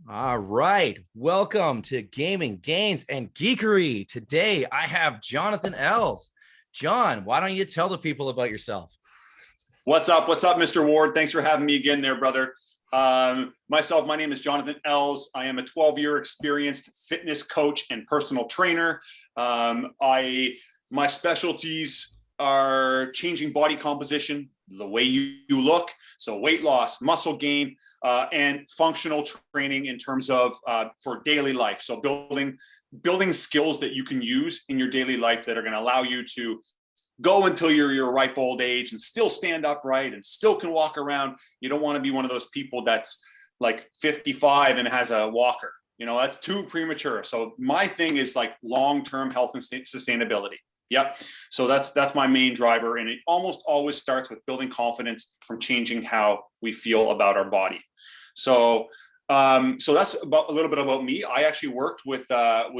All right. Welcome to Gaming, Gains, and Geekery. Today, I have Jonathon Ells. John, why don't you tell the people about yourself? What's up? What's up, Mr. Ward? Thanks for having me again there, brother. My name is Jonathon Ells. I am a 12-year experienced fitness coach and personal trainer. My specialties are changing body composition, the way you look, so weight loss, muscle gain, and functional training in terms of for daily life. So building skills that you can use in your daily life that are going to allow you to go until you're your ripe old age and still stand upright and still can walk around. You don't want to be one of those people that's like 55 and has a walker. You know, that's too premature. So my thing is like long-term health and sustainability. Yep. So that's my main driver. And it almost always starts with building confidence from changing how we feel about our body. So that's about a little bit about me. I actually worked with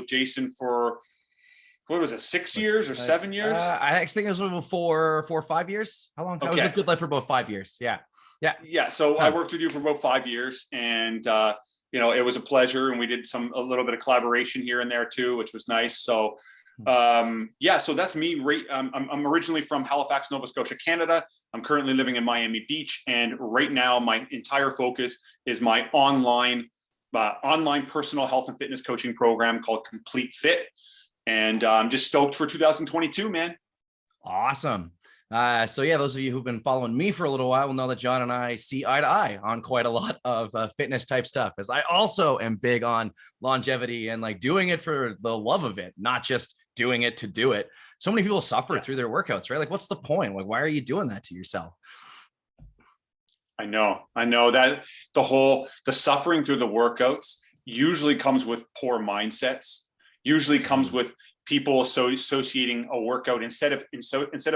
Jason for, what was it, 6 years or 7 years? I actually think it was about four or 5 years. How long? Okay. I was with Good Life for about 5 years. Yeah. So I worked with you for about 5 years, and it was a pleasure. And we did a little bit of collaboration here and there too, which was nice. So so that's me. I'm originally from Halifax, Nova Scotia, Canada. I'm currently living in Miami Beach, and right now my entire focus is my online personal health and fitness coaching program called Complete Fit. And I'm just stoked for 2022, man. Awesome. Those of you who've been following me for a little while will know that John and I see eye to eye on quite a lot of fitness type stuff, as I also am big on longevity and like doing it for the love of it, not just doing it to do it. So many people suffer through their workouts, right? Like, what's the point? Like, why are you doing that to yourself? I know that the suffering through the workouts usually comes with poor mindsets, usually comes with people associating a workout instead of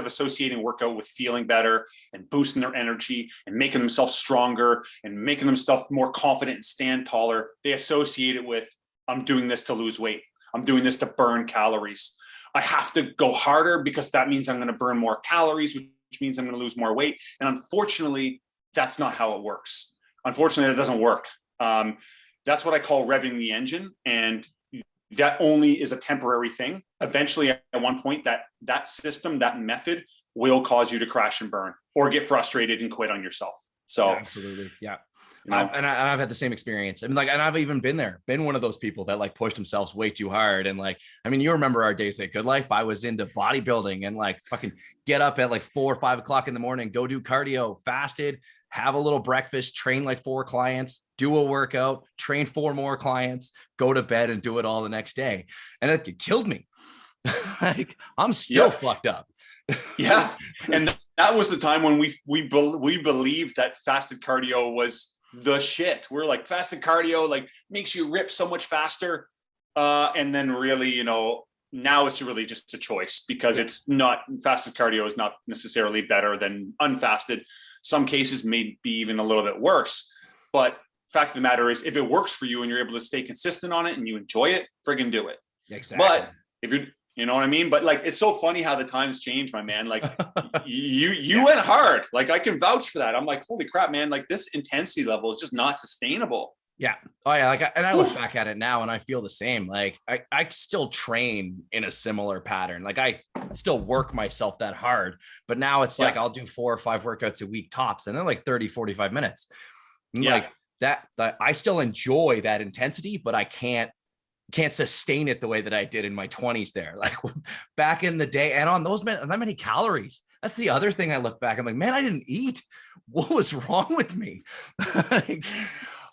associating workout with feeling better and boosting their energy and making themselves stronger and making themselves more confident and stand taller. They associate it with, I'm doing this to lose weight. I'm doing this to burn calories. I have to go harder because that means I'm going to burn more calories, which means I'm going to lose more weight. And unfortunately, that's not how it works. Unfortunately, that doesn't work. That's what I call revving the engine. And that only is a temporary thing. Eventually, at one point, that system, that method will cause you to crash and burn or get frustrated and quit on yourself. So absolutely. Yeah. I've had the same experience. I mean, like, and I've even been one of those people that like pushed themselves way too hard. And like, I mean, you remember our days at Good Life. I was into bodybuilding and like fucking get up at like 4 or 5 o'clock in the morning, go do cardio, fasted, have a little breakfast, train like 4 clients, do a workout, train 4 more clients, go to bed and do it all the next day. And it killed me. Like, I'm still fucked up. Yeah. And that was the time when we believed that fasted cardio was the shit. We're like, fasted cardio like makes you rip so much faster. And then really, now it's really just a choice, because it's not, fasted cardio is not necessarily better than unfasted. Some cases may be even a little bit worse. But fact of the matter is, if it works for you and you're able to stay consistent on it and you enjoy it, friggin' do it. Exactly. But if you know what I mean? But like, it's so funny how the times change, my man. Like you went hard. Like, I can vouch for that. I'm like, holy crap, man. Like, this intensity level is just not sustainable. Yeah. Oh yeah. And I look back at it now and I feel the same. Like I still train in a similar pattern. Like, I still work myself that hard, but now it's like, I'll do 4 or 5 workouts a week tops, and then like 30, 45 minutes. Like that I still enjoy that intensity, but I can't sustain it the way that I did in my 20s there. Like back in the day, and on that many calories. That's the other thing. I look back, I'm like, man, I didn't eat. What was wrong with me?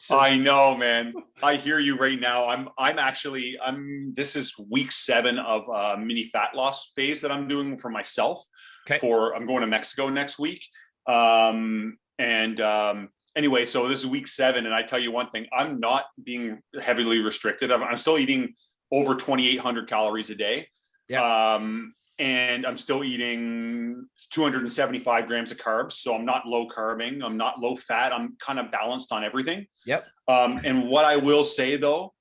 I know, man. I hear you right now. This is week 7 of a mini fat loss phase that I'm doing for myself. Okay. I'm going to Mexico next week. Anyway, so this is week 7, and I tell you one thing, I'm not being heavily restricted. I'm still eating over 2,800 calories a day. Yeah. And I'm still eating 275 grams of carbs. So I'm not low carbing. I'm not low fat. I'm kind of balanced on everything. Yep. And what I will say though,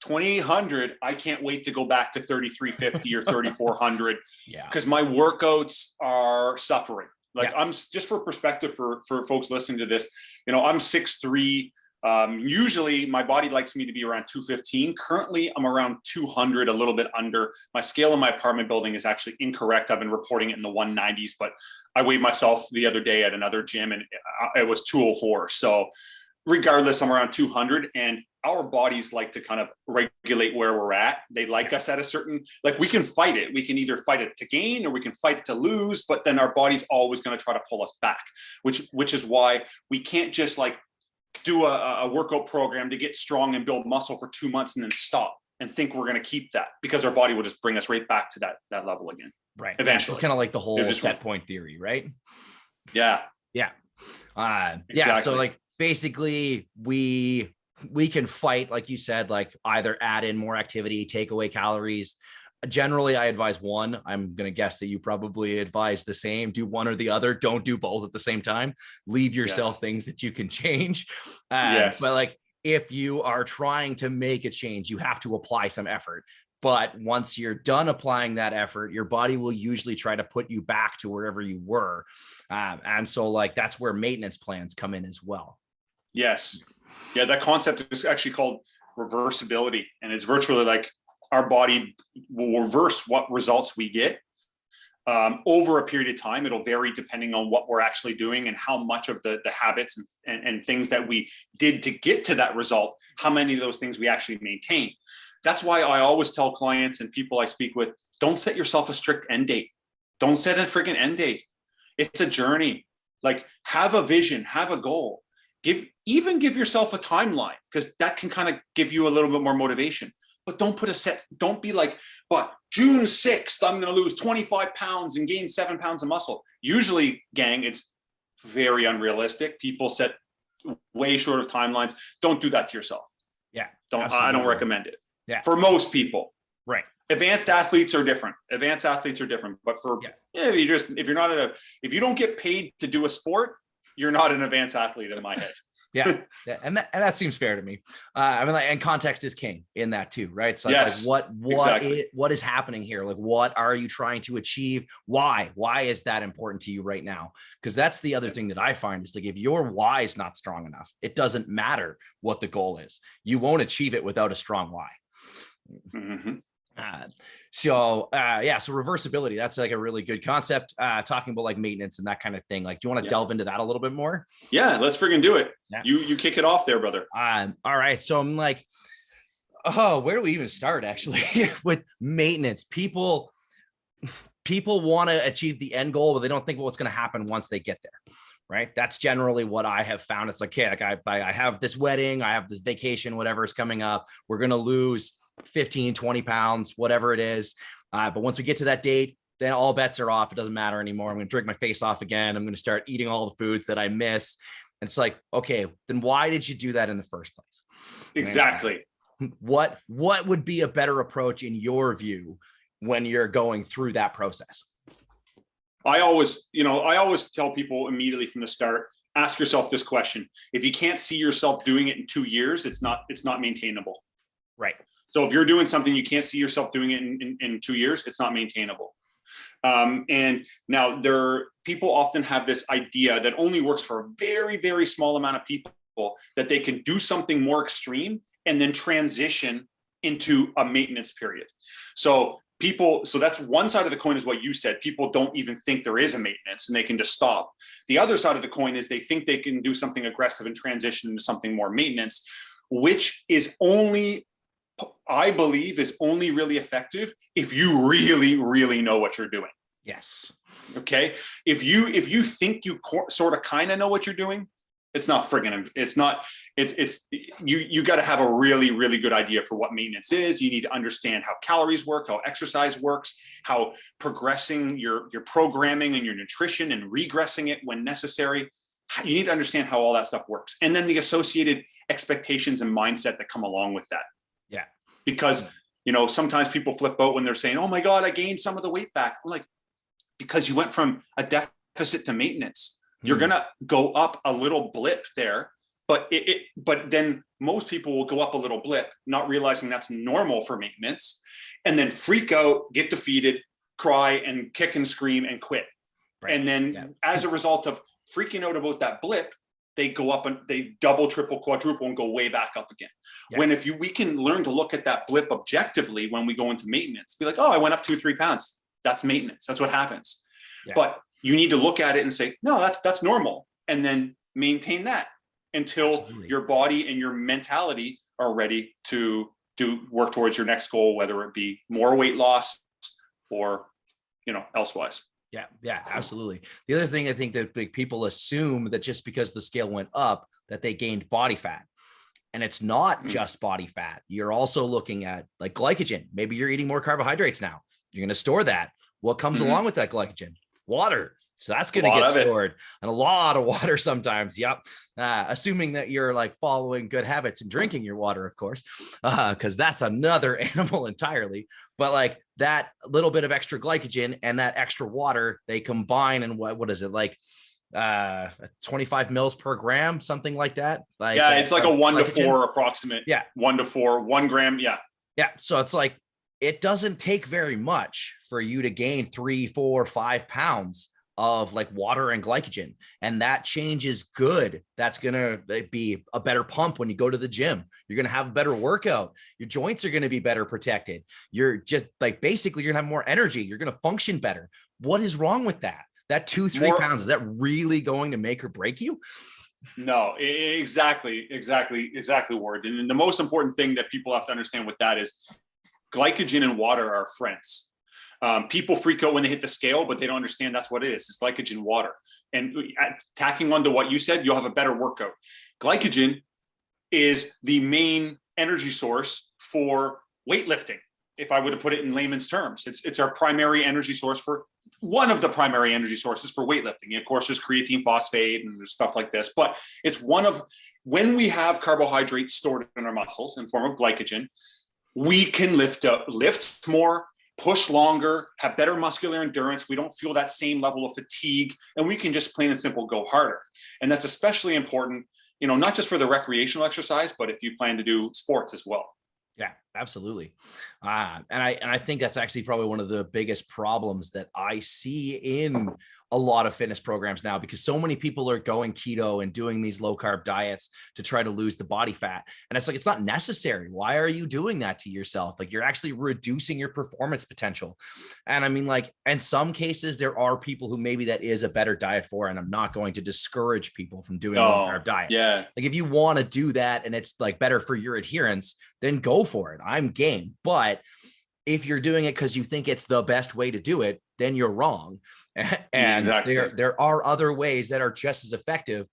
2,800, I can't wait to go back to 3,350 or 3,400. Yeah. Because my workouts are suffering. Like, I'm just for perspective for folks listening to this, I'm 6'3", Usually my body likes me to be around 215. Currently, I'm around 200, a little bit under. My scale in my apartment building is actually incorrect. I've been reporting it in the 190s, but I weighed myself the other day at another gym and it was 204. So regardless, I'm around 200, and our bodies like to kind of regulate where we're at. They like us at a certain, like we can fight it. We can either fight it to gain or we can fight it to lose, but then our body's always going to try to pull us back, which is why we can't just like do a workout program to get strong and build muscle for 2 months and then stop and think we're going to keep that, because our body will just bring us right back to that level again. Right. Eventually. It's kind of like the whole set point theory, right? Yeah. Yeah. Exactly. Yeah. So like basically we can fight, like you said, like either add in more activity, take away calories. Generally, I advise one. I'm going to guess that you probably advise the same. Do one or the other. Don't do both at the same time. Leave yourself things that you can change. But like if you are trying to make a change, you have to apply some effort. But once you're done applying that effort, your body will usually try to put you back to wherever you were. And so like that's where maintenance plans come in as well. Yes. Yeah, that concept is actually called reversibility. And it's virtually like our body will reverse what results we get over a period of time. It'll vary depending on what we're actually doing and how much of the habits and things that we did to get to that result, how many of those things we actually maintain. That's why I always tell clients and people I speak with, don't set yourself a strict end date. Don't set a freaking end date. It's a journey. Like have a vision, have a goal. Give yourself a timeline, because that can kind of give you a little bit more motivation. But don't put a set, don't be like, but June 6th, I'm going to lose 25 pounds and gain 7 pounds of muscle. Usually, gang, it's very unrealistic. People set way short of timelines. Don't do that to yourself. Yeah. I don't recommend it. Yeah. For most people. Right. Advanced athletes are different. But for if you don't get paid to do a sport, you're not an advanced athlete in my head. Yeah. And that seems fair to me. I mean, like, and context is king in that too, right? So it's like what is happening here? Like, what are you trying to achieve? Why is that important to you right now? Because that's the other thing that I find is like, if your why is not strong enough, it doesn't matter what the goal is. You won't achieve it without a strong why. Mm-hmm. So reversibility, that's like a really good concept, talking about like maintenance and that kind of thing. Like, do you want to delve into that a little bit more? Yeah, let's freaking do it. Yeah. You kick it off there, brother. All right. So I'm like, where do we even start actually with maintenance? People want to achieve the end goal, but they don't think about what's going to happen once they get there. Right. That's generally what I have found. It's like, okay, like I have this wedding, I have this vacation, whatever is coming up. We're going to lose 15, 20 pounds, whatever it is. But once we get to that date, then all bets are off. It doesn't matter anymore. I'm going to drink my face off again. I'm going to start eating all the foods that I miss. And it's like, okay, then why did you do that in the first place? Exactly. What would be a better approach in your view when you're going through that process? I always tell people immediately from the start, ask yourself this question. If you can't see yourself doing it in 2 years, it's not maintainable. Right. So if you're doing something, you can't see yourself doing it in 2 years, it's not maintainable. And now people often have this idea that only works for a very, very small amount of people, that they can do something more extreme and then transition into a maintenance period. So that's one side of the coin, is what you said. People don't even think there is a maintenance and they can just stop. The other side of the coin is they think they can do something aggressive and transition into something more maintenance, which is I believe is only really effective if you really, really know what you're doing. Yes. Okay. If you think you sort of kind of know what you're doing, it's not friggin', you got to have a really, really good idea for what maintenance is. You need to understand how calories work, how exercise works, how progressing your programming and your nutrition and regressing it when necessary. You need to understand how all that stuff works. And then the associated expectations and mindset that come along with that. Yeah. Because, sometimes people flip out when they're saying, oh my God, I gained some of the weight back. I'm like, because you went from a deficit to maintenance. You're going to go up a little blip there, but then most people will go up a little blip, not realizing that's normal for maintenance, and then freak out, get defeated, cry and kick and scream and quit. Right. And then as a result of freaking out about that blip, they go up and they double, triple, quadruple and go way back up again. Yeah. When we can learn to look at that blip objectively when we go into maintenance, be like, oh, I went up 2-3 pounds. That's maintenance. That's what happens. Yeah. But you need to look at it and say, no, that's normal. And then maintain that until your body and your mentality are ready to work towards your next goal, whether it be more weight loss or, elsewise. Yeah, absolutely. The other thing I think that people assume that just because the scale went up, that they gained body fat. And it's not just body fat. You're also looking at like glycogen. Maybe you're eating more carbohydrates now. You're going to store that. What comes along with that glycogen? Water. So that's going to get stored, and a lot of water sometimes. Yep. Assuming that you're like following good habits and drinking your water, of course, because that's another animal entirely. But like that little bit of extra glycogen and that extra water, they combine, and what is it like? 25 mils per gram, something like that. Like it's like a 1 to 4 approximate. Yeah. 1 to 4, 1 gram. Yeah. Yeah. So it's like, it doesn't take very much for you to gain 3, 4, 5 pounds of like water and glycogen. And that change is good. That's going to be a better pump when you go to the gym. You're going to have a better workout. Your joints are going to be better protected. You're just like, basically you're going to have more energy. You're going to function better. What is wrong with that? That 2-3 pounds, is that really going to make or break you? No, exactly, Ward. And the most important thing that people have to understand with that is glycogen and water are friends. People freak out when they hit the scale, but they don't understand that's what it is. It's glycogen, water. And tacking onto what you said, you'll have a better workout. Glycogen is the main energy source for weightlifting. If I were to put it in layman's terms, it's our primary energy source, for one of the primary energy sources for weightlifting. Of course, there's creatine phosphate and there's stuff like this, but it's when we have carbohydrates stored in our muscles in form of glycogen, we can lift more, push longer, have better muscular endurance. We don't feel that same level of fatigue, and we can just plain and simple go harder. And that's especially important, not just for the recreational exercise, but if you plan to do sports as well. Yeah, absolutely. And I think that's actually probably one of the biggest problems that I see in a lot of fitness programs now, because so many people are going keto and doing these low carb diets to try to lose the body fat. And it's like, it's not necessary. Why are you doing that to yourself? Like, you're actually reducing your performance potential. And I mean, like, in some cases, there are people who maybe that is a better diet for, and I'm not going to discourage people from doing low carb diets. Yeah. Like, if you want to do that and it's like better for your adherence, then go for it. I'm game. But if you're doing it because you think it's the best way to do it, then you're wrong. And there are other ways that are just as effective,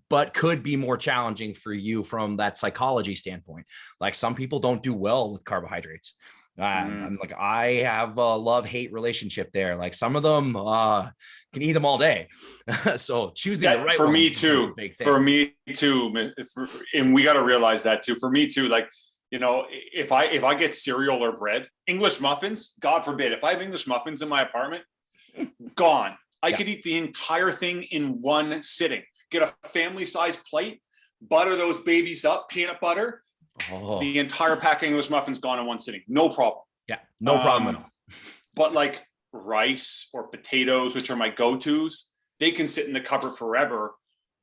but could be more challenging for you from that psychology standpoint. Like, some people don't do well with carbohydrates. I'm like, I have a love-hate relationship there. Like, some of them can eat them all day. So choosing the right for one me too. For me too. And we got to realize that too. For me too. Like, if I get cereal or bread, English muffins, God forbid, if I have English muffins in my apartment, gone. I could eat the entire thing in one sitting. Get a family-sized plate, butter those babies up, peanut butter. The entire pack of English muffins gone in one sitting. No problem. Yeah, no problem at all. But like rice or potatoes, which are my go-tos, they can sit in the cupboard forever.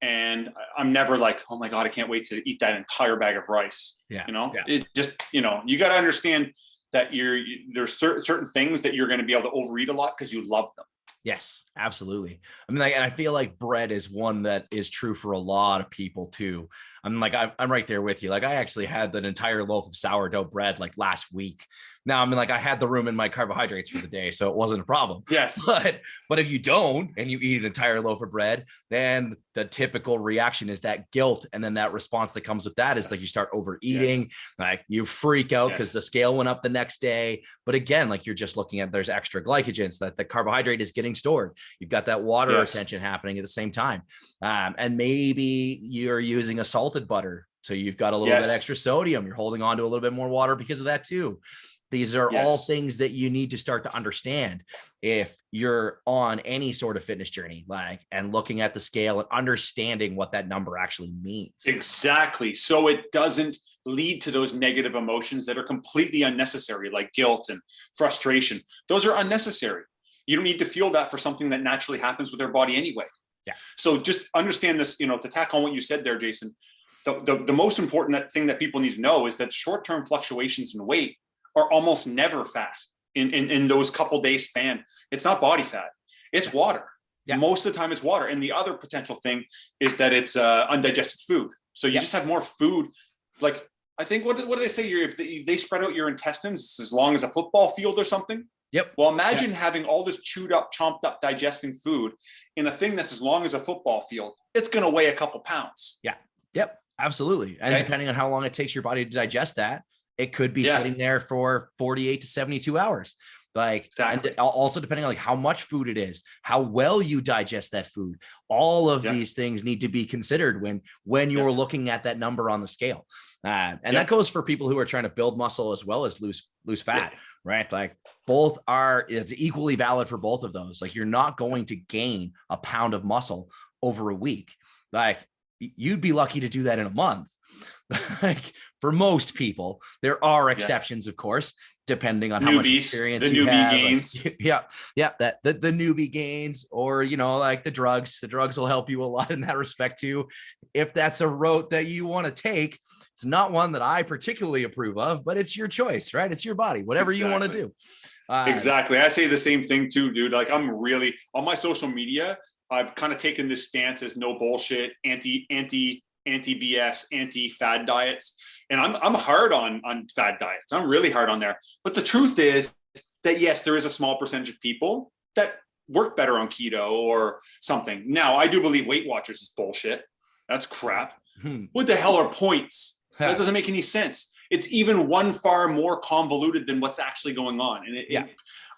And I'm never like, oh my God, I can't wait to eat that entire bag of rice. Yeah. It just, you got to understand that there's certain things that you're going to be able to overeat a lot because you love them. Yes, absolutely. I mean, and I feel like bread is one that is true for a lot of people too. I'm like, I'm right there with you. Like, I actually had an entire loaf of sourdough bread like last week. Now, I mean, like, I had the room in my carbohydrates for the day, so it wasn't a problem. Yes. But if you don't, and you eat an entire loaf of bread, then the typical reaction is that guilt. And then that response that comes with that is like, you start overeating, like you freak out because the scale went up the next day. But again, like, you're just looking at, there's extra glycogen, so that the carbohydrate is getting stored. You've got that water retention happening at the same time. And maybe you're using a salted butter, so you've got a little bit extra sodium. You're holding on to a little bit more water because of that too. These are all things that you need to start to understand if you're on any sort of fitness journey, and looking at the scale and understanding what that number actually means. Exactly. So it doesn't lead to those negative emotions that are completely unnecessary, like guilt and frustration. Those are unnecessary. You don't need to feel that for something that naturally happens with our body anyway. Yeah. So just understand this, to tack on what you said there, Jason, the most important thing that people need to know is that short-term fluctuations in weight are almost never fat in those couple days span. It's not body fat, it's water. Yeah. Most of the time it's water. And the other potential thing is that it's undigested food. So you just have more food. Like, I think, what do they say? If they spread out your intestines as long as a football field or something. Yep. Well, imagine having all this chewed up, chomped up, digesting food in a thing that's as long as a football field. It's going to weigh a couple pounds. Yeah. Yep. Absolutely. And depending on how long it takes your body to digest that, it could be sitting there for 48 to 72 hours. Like, exactly. And also depending on like how much food it is, how well you digest that food, all of these things need to be considered when you're looking at that number on the scale. And that goes for people who are trying to build muscle as well as lose fat, right? Like it's equally valid for both of those. Like, you're not going to gain a pound of muscle over a week. Like, you'd be lucky to do that in a month. Like, for most people, there are exceptions, of course, depending on how much experience you have. Gains. Like, the newbie gains, or, like the drugs will help you a lot in that respect too. If that's a route that you want to take, it's not one that I particularly approve of, but it's your choice, right? It's your body, whatever you want to do. Exactly. I say the same thing too, dude. Like, I'm really on my social media, I've kind of taken this stance as no bullshit, anti-BS, anti-fad diets. And I'm hard on fad diets. I'm really hard on there. But the truth is that, yes, there is a small percentage of people that work better on keto or something. Now, I do believe Weight Watchers is bullshit. That's crap. What the hell are points? That doesn't make any sense. It's even one far more convoluted than what's actually going on. And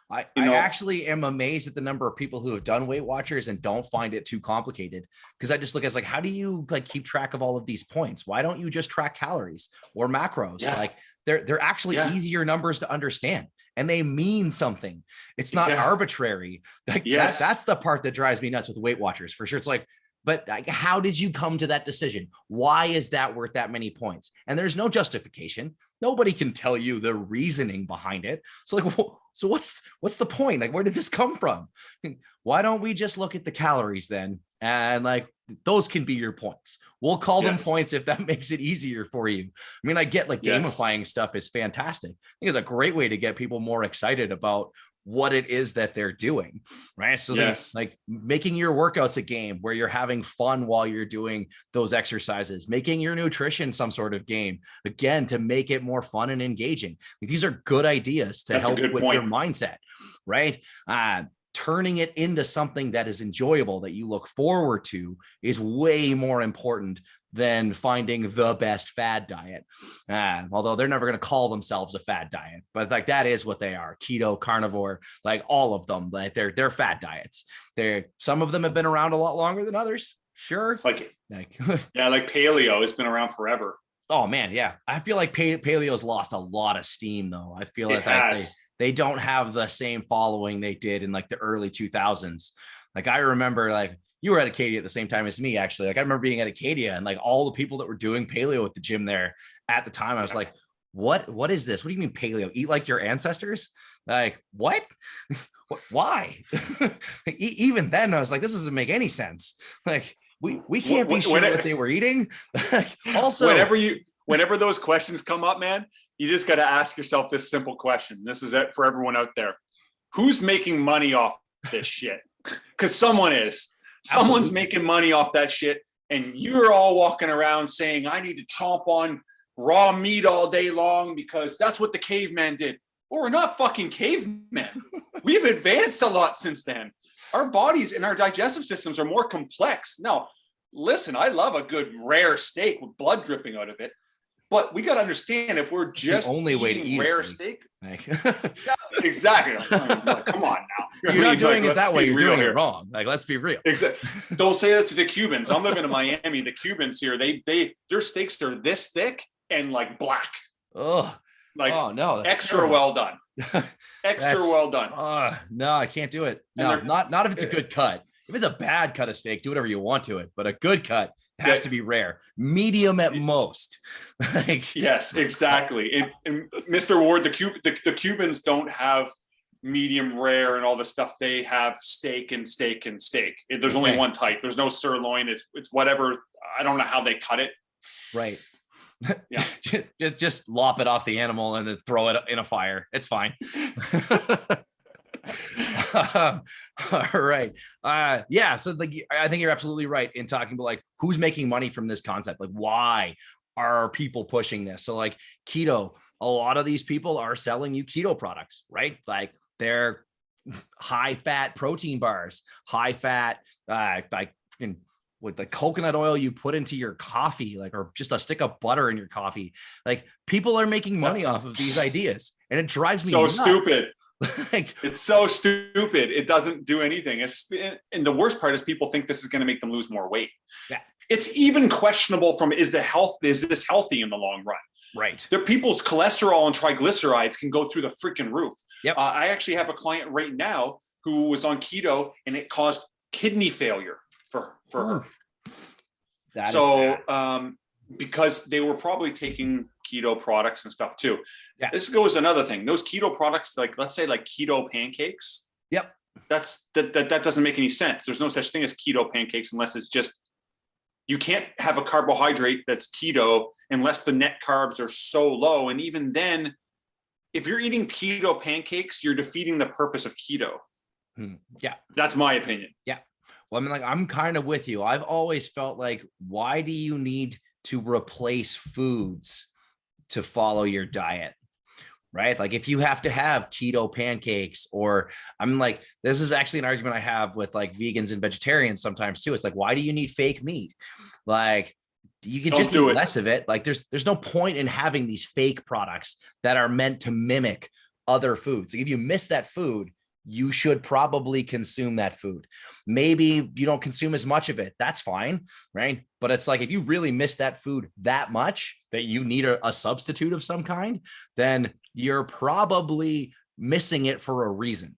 I actually am amazed at the number of people who have done Weight Watchers and don't find it too complicated, because I just look at it like, how do you like keep track of all of these points? Why don't you just track calories or macros? Like, they're actually easier numbers to understand, and they mean something. It's not arbitrary. Like, that's the part that drives me nuts with Weight Watchers for sure. It's like, but how did you come to that decision? Why is that worth that many points? And there's no justification. Nobody can tell you the reasoning behind it. So like, so what's the point? Like, where did this come from? Why don't we just look at the calories then? And like, those can be your points. We'll call them points if that makes it easier for you. I mean, I get like gamifying stuff is fantastic. I think it's a great way to get people more excited about what it is that they're doing, right? So like making your workouts a game where you're having fun while you're doing those exercises, making your nutrition some sort of game, again, to make it more fun and engaging. Like, these are good ideas to help with your mindset, right? Turning it into something that is enjoyable, that you look forward to, is way more important than finding the best fad diet. Although they're never going to call themselves a fad diet, but like, that is what they are. Keto, carnivore, like all of them, like they're fad diets. Some of them have been around a lot longer than others. Sure. Like Paleo has been around forever. Oh man. Yeah. I feel like Paleo's lost a lot of steam though. I feel like they don't have the same following they did in like the early 2000s. Like, I remember, like, you were at Acadia at the same time as me, actually. Like, I remember being at Acadia and like all the people that were doing paleo at the gym there at the time, I was like, what is this? What do you mean paleo? Eat like your ancestors? Like, what? Why? Even then I was like, this doesn't make any sense. Like, we can't be sure what they were eating. Also, whenever those questions come up, man, you just got to ask yourself this simple question. This is it for everyone out there. Who's making money off this shit? Because someone is. Someone's making money off that shit, and you're all walking around saying, I need to chomp on raw meat all day long because that's what the caveman did. Well, we're not fucking cavemen. We've advanced a lot since then. Our bodies and our digestive systems are more complex. Now, listen, I love a good rare steak with blood dripping out of it. But we got to understand, if we're just the only way to eat rare steak. Exactly. Come on now. You're not doing it that way. You're doing it wrong. Like, let's be real. Exactly. Don't say that to the Cubans. I'm living in Miami. The Cubans here, their steaks are this thick and like black. Oh, like, oh no, extra terrible. Well done. Extra well done. No, I can't do it. No, not if it's a good cut. If it's a bad cut of steak, do whatever you want to it. But a good cut has to be rare, medium at most. Like, yes, exactly. And Mr. Ward, the Cubans don't have medium rare and all the stuff, they have steak and steak and steak. There's only one type. There's no sirloin. It's whatever. I don't know how they cut it. Right. Yeah. just lop it off the animal and then throw it in a fire. It's fine. All right. Yeah. So like, I think you're absolutely right in talking about like who's making money from this concept. Like, why are people pushing this? So like keto, a lot of these people are selling you keto products, right? Like they're high fat protein bars, high fat, like with the coconut oil you put into your coffee, like, or just a stick of butter in your coffee. Like people are making money off of these ideas, and it drives me so nuts. Stupid. Like, it's so stupid. It doesn't do anything. And the worst part is people think this is going to make them lose more weight. Yeah. It's even questionable from, is this healthy in the long run? Right. The people's cholesterol and triglycerides can go through the freaking roof. Yep. I actually have a client right now who was on keto, and it caused kidney failure for her. So because they were probably taking keto products and stuff too. Yeah. This goes another thing. Those keto products, like let's say like keto pancakes. Yep. That doesn't make any sense. There's no such thing as keto pancakes unless it's just, you can't have a carbohydrate that's keto unless the net carbs are so low. And even then, if you're eating keto pancakes, you're defeating the purpose of keto. Yeah. That's my opinion. Yeah. Well, I mean, like, I'm kind of with you. I've always felt like, why do you need to replace foods to follow your diet? Right? Like if you have to have keto pancakes, or I'm like, this is actually an argument I have with like vegans and vegetarians sometimes too. It's like, why do you need fake meat? Like you can just eat less of it. Like there's no point in having these fake products that are meant to mimic other foods. Like if you miss that food, you should probably consume that food. Maybe you don't consume as much of it. That's fine, right? But it's like, if you really miss that food that much that you need a substitute of some kind, then you're probably missing it for a reason.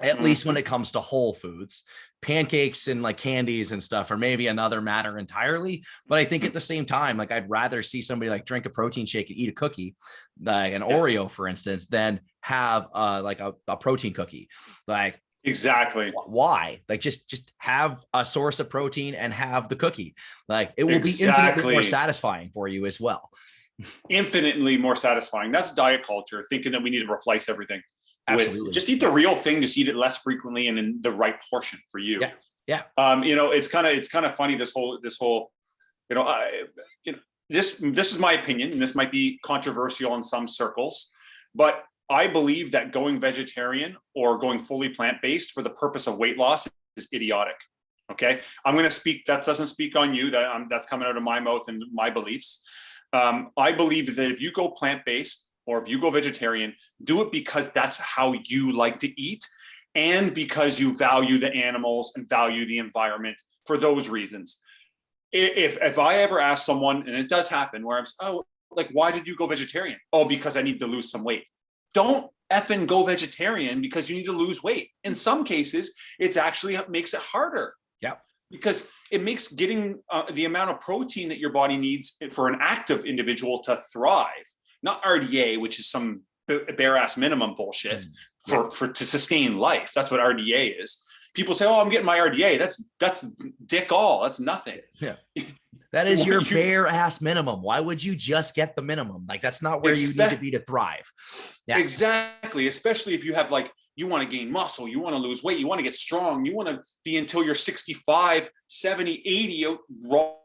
At least when it comes to whole foods. Pancakes and like candies and stuff are maybe another matter entirely. But I think at the same time, like I'd rather see somebody like drink a protein shake and eat a cookie, like an Oreo, for instance, than have like a protein cookie. Like exactly. Why? Like just have a source of protein and have the cookie. Like it will be infinitely more satisfying for you as well. Infinitely more satisfying. That's diet culture, thinking that we need to replace everything. Absolutely. Just eat the real thing, just eat it less frequently and in the right portion for you. Yeah. Yeah. It's kind of funny, this whole, this is my opinion, and this might be controversial in some circles, but I believe that going vegetarian or going fully plant-based for the purpose of weight loss is idiotic. Okay. I'm going to speak, that doesn't speak on you, that's coming out of my mouth and my beliefs. I believe that if you go plant-based, or if you go vegetarian, do it because that's how you like to eat, and because you value the animals and value the environment for those reasons. If I ever ask someone, and it does happen, where I'm, like, why did you go vegetarian? Oh, because I need to lose some weight. Don't effing go vegetarian because you need to lose weight. In some cases, it actually makes it harder. Yeah. Because it makes getting the amount of protein that your body needs for an active individual to thrive. Not RDA, which is some bare ass minimum bullshit to sustain life. That's what RDA is. People say, "Oh, I'm getting my RDA." That's dick all. That's nothing. Yeah, that is your bare ass minimum. Why would you just get the minimum? Like that's not where you need to be to thrive. Yeah. Exactly. Especially if you have like, you want to gain muscle, you want to lose weight, you want to get strong, you want to be until you're 65, 70, 80,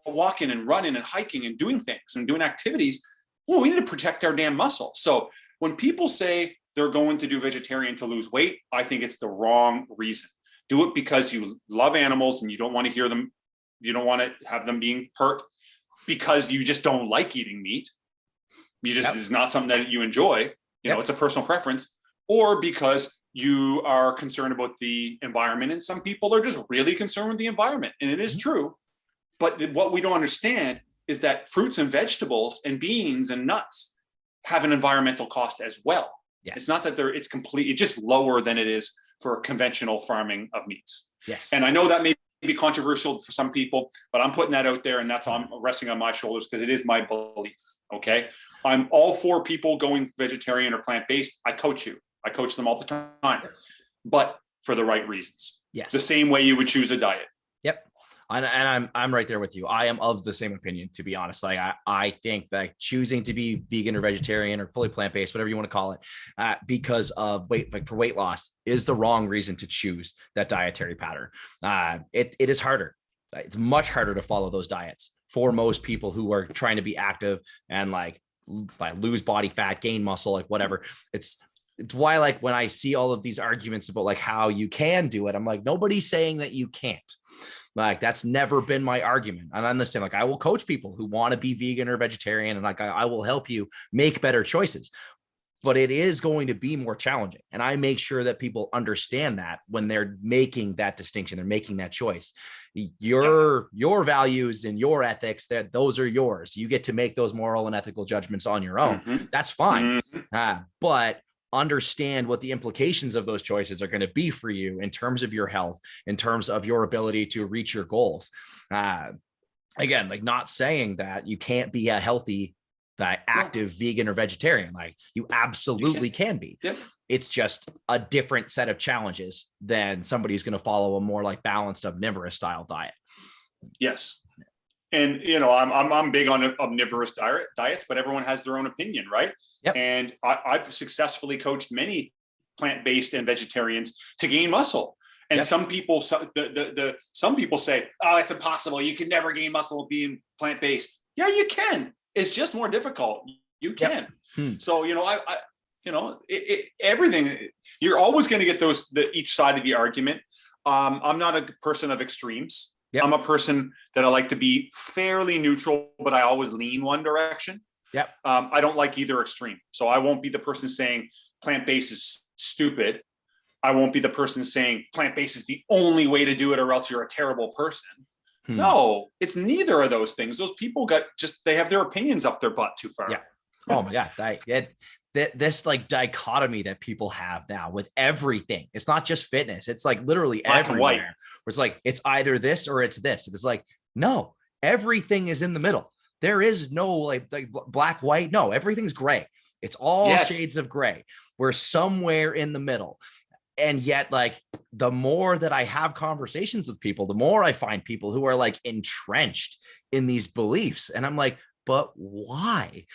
walking and running and hiking and doing things and doing activities. Well, we need to protect our damn muscle. So when people say they're going to do vegetarian to lose weight, I think it's the wrong reason. Do it because you love animals and you don't want to hear them. You don't want to have them being hurt because you just don't like eating meat. You just, it's not something that you enjoy. You know, it's a personal preference, or because you are concerned about the environment. And some people are just really concerned with the environment. And it is true. But what we don't understand is that fruits and vegetables and beans and nuts have an environmental cost as well. Yes. It's not that it's completely, it's just lower than it is for conventional farming of meats. Yes. And I know that may be controversial for some people, but I'm putting that out there, and that's resting on my shoulders because it is my belief. Okay. I'm all for people going vegetarian or plant-based. I coach you. I coach them all the time, but for the right reasons. Yes. The same way you would choose a diet. Yep. And I'm right there with you. I am of the same opinion, to be honest. Like I think that choosing to be vegan or vegetarian or fully plant-based, whatever you want to call it, because of for weight loss is the wrong reason to choose that dietary pattern. It is harder. It's much harder to follow those diets for most people who are trying to be active and like lose body fat, gain muscle, like whatever. It's why, like, when I see all of these arguments about like how you can do it, I'm like, nobody's saying that you can't. Like, that's never been my argument. And I'm the same. Like, I will coach people who want to be vegan or vegetarian, and like I will help you make better choices. But it is going to be more challenging. And I make sure that people understand that when they're making that distinction, they're making that choice. Your values and your ethics, that those are yours. You get to make those moral and ethical judgments on your own. Mm-hmm. That's fine. Mm-hmm. But understand what the implications of those choices are going to be for you in terms of your health, in terms of your ability to reach your goals. Again, like, not saying that you can't be a healthy, active vegan or vegetarian. Like, you absolutely can be. Yep. It's just a different set of challenges than somebody who's going to follow a more like balanced omnivorous style diet. Yes. And, you know, I'm big on omnivorous diets, but everyone has their own opinion, right? Yep. And I've successfully coached many plant-based and vegetarians to gain muscle. And yep. Some people say, oh, it's impossible. You can never gain muscle being plant-based. Yeah, you can. It's just more difficult. You can. Yep. So, you know, everything, you're always going to get each side of the argument. I'm not a person of extremes. Yep. I'm a person that I like to be fairly neutral, but I always lean one direction. Yep. I don't like either extreme. So I won't be the person saying plant-based is stupid. I won't be the person saying plant-based is the only way to do it, or else you're a terrible person. No, it's neither of those things. Those people they have their opinions up their butt too far. Yeah. Oh my God. This like dichotomy that people have now with everything. It's not just fitness. It's like literally black everywhere. Where it's like, it's either this or it's this. It's like, no, everything is in the middle. There is no like black, white. No, everything's gray. It's all shades of gray. We're somewhere in the middle. And yet, like, the more that I have conversations with people, the more I find people who are like entrenched in these beliefs. And I'm like, but why?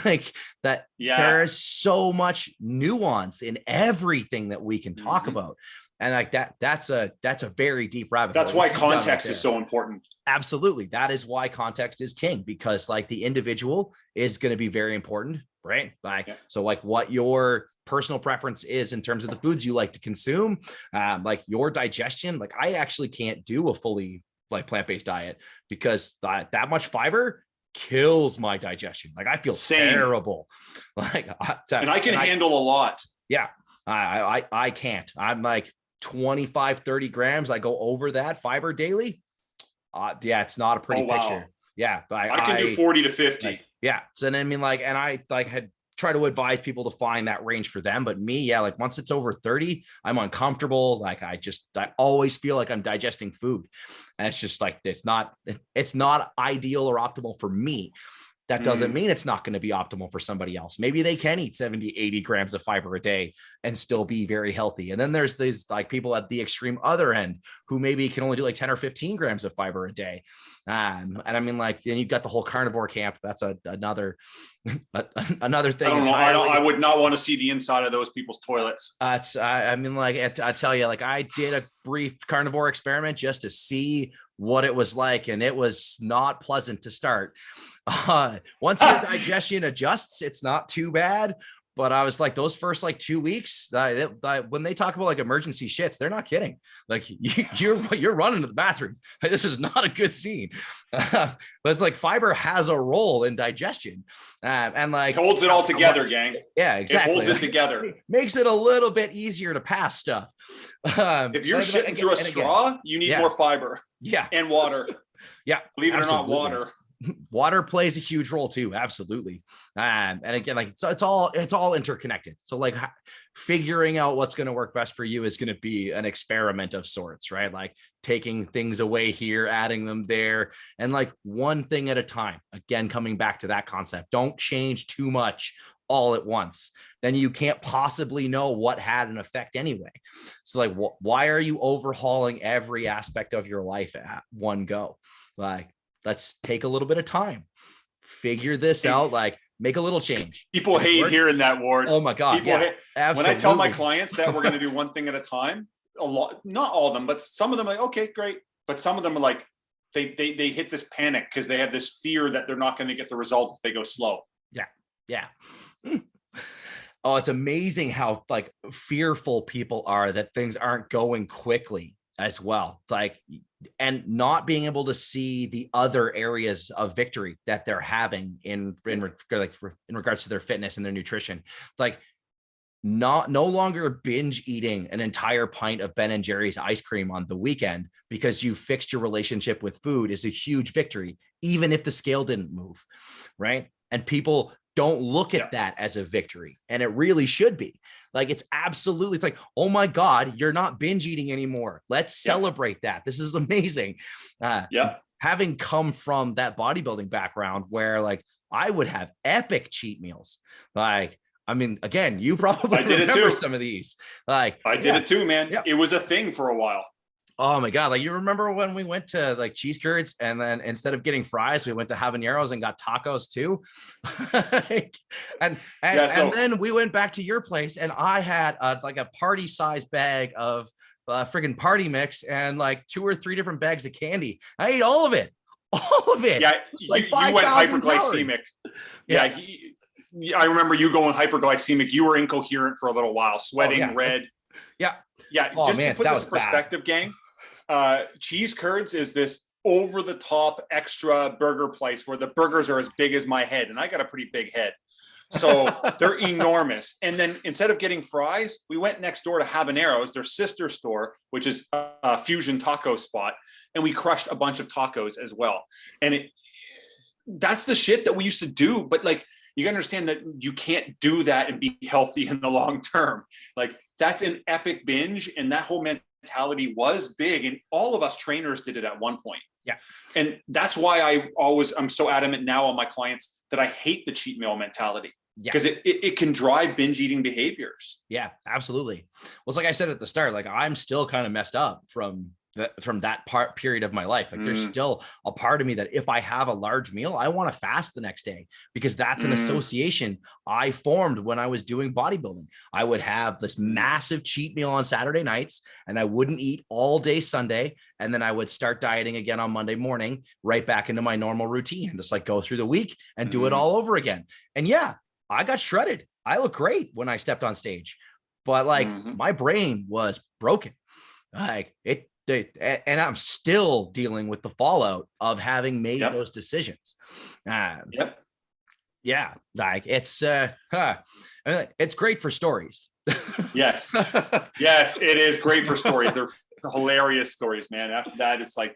Like that, there is so much nuance in everything that we can talk about. And like that's a very deep rabbit hole. That's why context is so important. Absolutely. That is why context is king, because like the individual is going to be very important, right? Like, so like what your personal preference is in terms of the foods you like to consume, like your digestion. Like, I actually can't do a fully like plant-based diet because that much fiber kills my digestion. Like, I feel terrible. Like, and I can handle a lot. Yeah. I can't. I'm like 25, 30 grams. I go over that fiber daily. It's not a pretty picture. Yeah. But I can do 40 to 50. Like, yeah. So then, I mean, like, and I like had try to advise people to find that range for them. But me, like once it's over 30, I'm uncomfortable. Like, I always feel like I'm digesting food. And it's just like, it's not ideal or optimal for me. That doesn't mean it's not going to be optimal for somebody else. Maybe they can eat 70, 80 grams of fiber a day and still be very healthy. And then there's these like people at the extreme other end who maybe can only do like 10 or 15 grams of fiber a day. And I mean, like, then you've got the whole carnivore camp. That's another thing. I don't know. I would not want to see the inside of those people's toilets. I mean, like, I tell you, like, I did a brief carnivore experiment just to see what it was like. And it was not pleasant to start. Once your digestion adjusts, it's not too bad. But I was like, those first like 2 weeks, when they talk about like emergency shits, they're not kidding. Like, you're running to the bathroom. Like, this is not a good scene. But it's like fiber has a role in digestion, and like it holds it all together, gang. Yeah, exactly. It holds it together. It makes it a little bit easier to pass stuff. If you're shitting through a straw, you need more fiber. Yeah, and water. Yeah, believe it or not, water. Water plays a huge role too. Absolutely. And again, like, so it's all interconnected. So like figuring out what's going to work best for you is going to be an experiment of sorts, right? Like taking things away here, adding them there, and like one thing at a time. Again, coming back to that concept, don't change too much all at once, then you can't possibly know what had an effect anyway. So like, why are you overhauling every aspect of your life at one go? Like, let's take a little bit of time, figure this out, like make a little change. People hate hearing that, Ward. Oh my God. People hate. Absolutely. When I tell my clients that we're going to do one thing at a time, a lot, not all of them, but some of them are like, okay, great. But some of them are like, they hit this panic because they have this fear that they're not going to get the result if they go slow. Yeah. Oh, it's amazing how like fearful people are that things aren't going quickly as well. Like, and not being able to see the other areas of victory that they're having in regards to their fitness and their nutrition. It's like no longer binge eating an entire pint of Ben and Jerry's ice cream on the weekend because you fixed your relationship with food is a huge victory, even if the scale didn't move, right? And people don't look at that as a victory, and it really should be. Like, it's absolutely, it's like, oh my God, you're not binge eating anymore. Let's celebrate that. This is amazing. Having come from that bodybuilding background where like I would have epic cheat meals, like, I mean, again, you probably remember some of these. Like, I did it too, man. It was a thing for a while. Oh my God. Like, you remember when we went to like cheese curds and then instead of getting fries, we went to habaneros and got tacos too. and then we went back to your place and I had like a party size bag of friggin' party mix and like 2 or 3 different bags of candy. I ate all of it. All of it. Yeah. Like you went hyperglycemic. Yeah. I remember you going hyperglycemic. You were incoherent for a little while, sweating, red. Yeah. Oh, just to put this in perspective, gang, Cheese Curds is this over the top extra burger place where the burgers are as big as my head. And I got a pretty big head. So they're enormous. And then instead of getting fries, we went next door to Habaneros, their sister store, which is a fusion taco spot. And we crushed a bunch of tacos as well. And that's the shit that we used to do. But like, you gotta understand that you can't do that and be healthy in the long term. Like, that's an epic binge. And that whole mentality was big. And all of us trainers did it at one point. Yeah. And that's why I'm so adamant now on my clients that I hate the cheat meal mentality. Because it can drive binge eating behaviors. Yeah, absolutely. Well, it's like I said at the start, like I'm still kind of messed up from that period of my life. Like there's still a part of me that if I have a large meal, I want to fast the next day because that's an association I formed when I was doing bodybuilding. I would have this massive cheat meal on Saturday nights and I wouldn't eat all day Sunday. And then I would start dieting again on Monday morning, right back into my normal routine, just like go through the week and do it all over again. And yeah, I got shredded. I look great when I stepped on stage, but like my brain was broken. Like and I'm still dealing with the fallout of having made those decisions. Yeah, like it's it's great for stories. Yes, it is great for stories. They're hilarious stories, man. After that, it's like,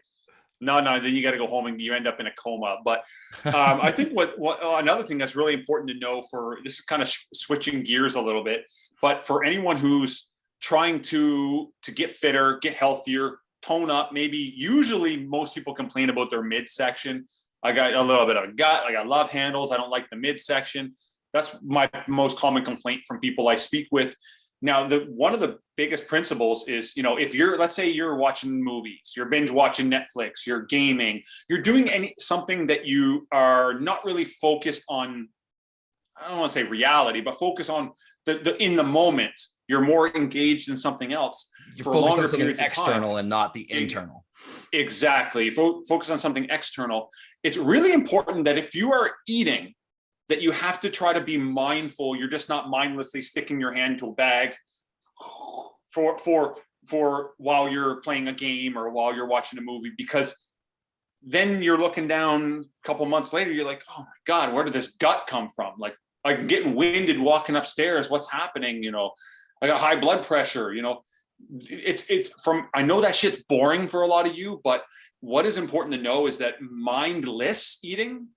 no, then you got to go home and you end up in a coma. But I think what another thing that's really important to know, for this is kind of switching gears a little bit, but for anyone who's trying to get fitter, get healthier, tone up, maybe usually most people complain about their midsection. I got a little bit of a gut. I got love handles. I don't like the midsection. That's my most common complaint from people I speak with. Now, one of the biggest principles is, if let's say you're watching movies, you're binge watching Netflix, you're gaming, you're doing something that you are not really focused on, I don't want to say reality, but focus on the in the moment. You're more engaged in something else. You're focused on something external and not the internal. Exactly. Focus on something external. It's really important that if you are eating, that you have to try to be mindful. You're just not mindlessly sticking your hand to a bag for while you're playing a game or while you're watching a movie, because then you're looking down a couple months later, you're like, oh my God, where did this gut come from? Like, I'm getting winded walking upstairs. What's happening? I got high blood pressure, it's from, I know that shit's boring for a lot of you, but what is important to know is that mindless eating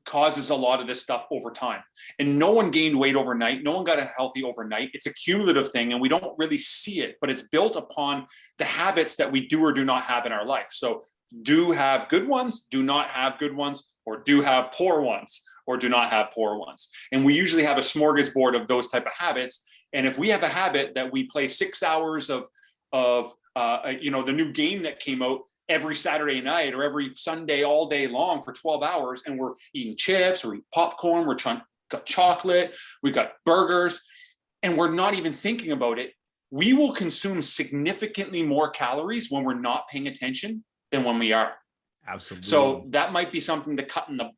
causes a lot of this stuff over time. And no one gained weight overnight. No one got healthy overnight. It's a cumulative thing and we don't really see it, but it's built upon the habits that we do or do not have in our life. So do have good ones, do not have good ones, or do have poor ones. or do not have poor ones. And we usually have a smorgasbord of those type of habits. And if we have a habit that we play 6 hours of the new game that came out every Saturday night or every Sunday all day long for 12 hours, and we're eating chips or eating popcorn, got chocolate, we got burgers, and we're not even thinking about it, we will consume significantly more calories when we're not paying attention than when we are. Absolutely. So that might be something to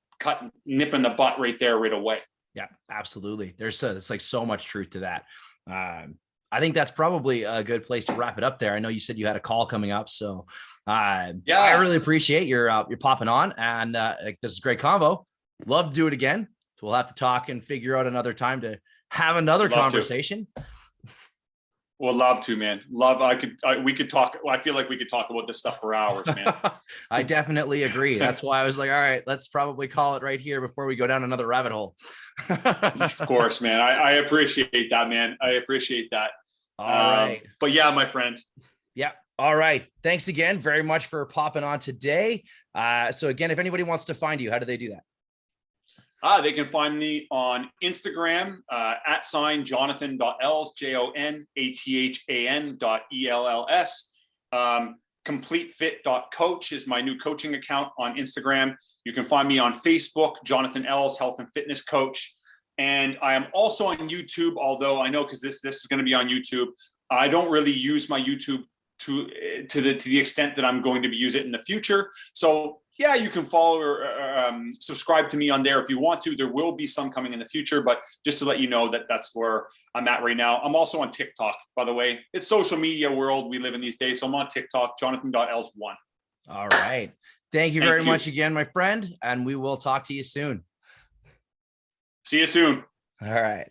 nip in the butt right there right away. Yeah, absolutely. It's like so much truth to that. I think that's probably a good place to wrap it up there. I know you said you had a call coming up, so I really appreciate your popping on, and this is a great convo. Love to do it again. So we'll have to talk and figure out another time to have another conversation. Well, love to, man. We could talk. I feel like we could talk about this stuff for hours, man. I definitely agree. That's why I was like, all right, let's probably call it right here before we go down another rabbit hole. Of course, man. I appreciate that, man. I appreciate that. All right. But yeah, my friend. Yeah. All right. Thanks again very much for popping on today. So again, if anybody wants to find you, how do they do that? They can find me on Instagram @ Jonathon.Ells, JONATHAN.ELLS. CompleteFit.coach is my new coaching account on Instagram. You can find me on Facebook, Jonathon Ells, Health and Fitness Coach. And I am also on YouTube, although I know because this is going to be on YouTube, I don't really use my YouTube to the extent that I'm going to be using it in the future. So yeah, you can follow or subscribe to me on there if you want to. There will be some coming in the future, but just to let you know that that's where I'm at right now. I'm also on TikTok, by the way. It's social media world we live in these days. So I'm on TikTok, Jonathon.Ells1. All right. Thank you very much again, my friend. And we will talk to you soon. See you soon. All right.